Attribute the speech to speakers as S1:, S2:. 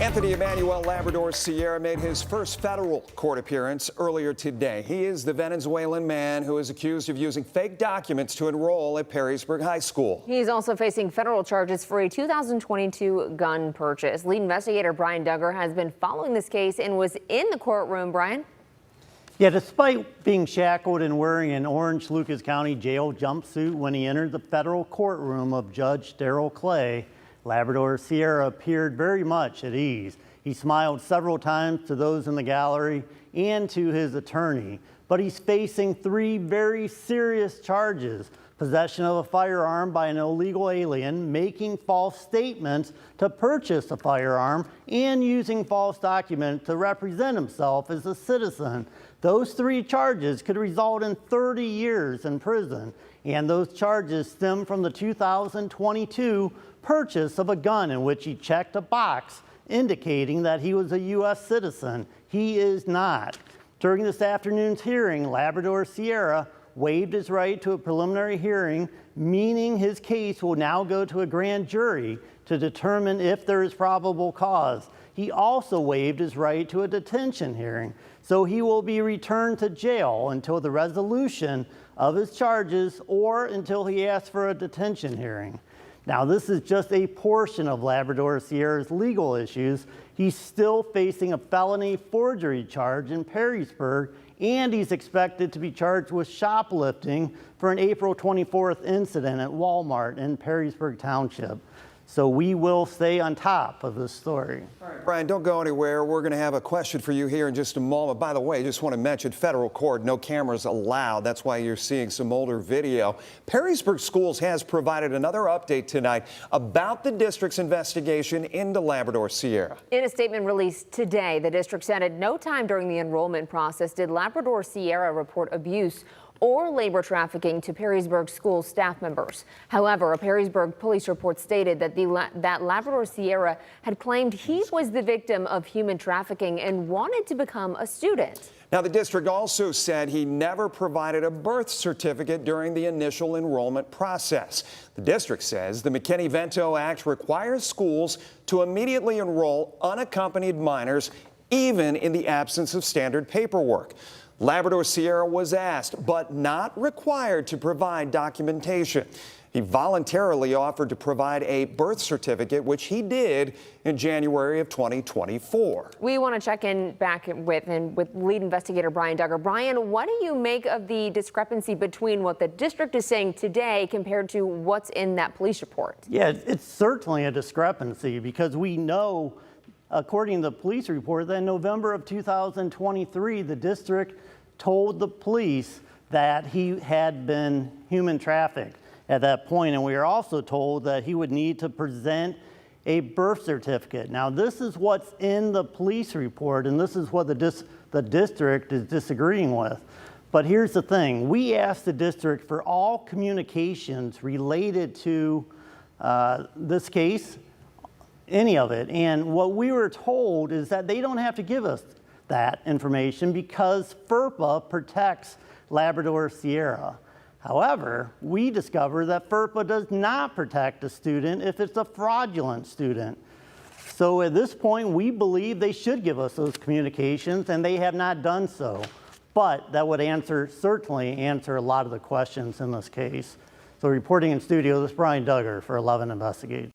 S1: Anthony Emmanuel Labrador Sierra made his first federal court appearance earlier today. He is the Venezuelan man who is accused of using fake documents to enroll at Perrysburg High School.
S2: He's also facing federal charges for a 2022 gun purchase. Lead investigator Brian Duggar has been following this case and was in the courtroom. Brian?
S3: Yeah, despite being shackled and wearing an orange Lucas County jail jumpsuit when he entered the federal courtroom of Judge Darrell Clay, Labrador Sierra appeared very much at ease. He smiled several times to those in the gallery and to his attorney, but he's facing 3 very serious charges: possession of a firearm by an illegal alien, making false statements to purchase a firearm, and using false documents to represent himself as a citizen. Those 3 charges could result in 30 years in prison, and those charges stem from the 2022 purchase of a gun in which he checked a box indicating that he was a U.S. citizen. He is not. During this afternoon's hearing, Labrador Sierra waived his right to a preliminary hearing, meaning his case will now go to a grand jury to determine if there is probable cause. He also waived his right to a detention hearing, so he will be returned to jail until the resolution of his charges or until he asks for a detention hearing. Now, this is just a portion of Labrador Sierra's legal issues. He's still facing a felony forgery charge in Perrysburg, and he's expected to be charged with shoplifting for an April 24th incident at Walmart in Perrysburg Township. So we will stay on top of this story.
S1: All right, Brian, don't go anywhere. We're going to have a question for you here in just a moment. By the way, just want to mention federal court, no cameras allowed. That's why you're seeing some older video. Perrysburg Schools has provided another update tonight about the district's investigation into Labrador Sierra.
S2: In a statement released today, the district said at no time during the enrollment process did Labrador Sierra report abuse or labor trafficking to Perrysburg School staff members. However, a Perrysburg police report stated that that Labrador Sierra had claimed he was the victim of human trafficking and wanted to become a student.
S1: Now, the district also said he never provided a birth certificate during the initial enrollment process. The district says the McKinney-Vento Act requires schools to immediately enroll unaccompanied minors, even in the absence of standard paperwork. Labrador Sierra was asked, but not required, to provide documentation. He voluntarily offered to provide a birth certificate, which he did in January of 2024.
S2: We want to check in back with lead investigator Brian Duggar. Brian, what do you make of the discrepancy between what the district is saying today compared to what's in that police report?
S3: Yeah, it's certainly a discrepancy because we know, according to the police report, that in November of 2023, the district told the police that he had been human trafficked at that point, and we are also told that he would need to present a birth certificate. Now, this is what's in the police report, and this is what the district is disagreeing with. But here's the thing. We asked the district for all communications related to this case, any of it, and what we were told is that they don't have to give us that information because FERPA protects Labrador Sierra. However, we discovered that FERPA does not protect a student if it's a fraudulent student. So at this point, we believe they should give us those communications, and they have not done so. But that would certainly answer a lot of the questions in this case. So reporting in studio, this is Brian Duggar for 11 Investigates.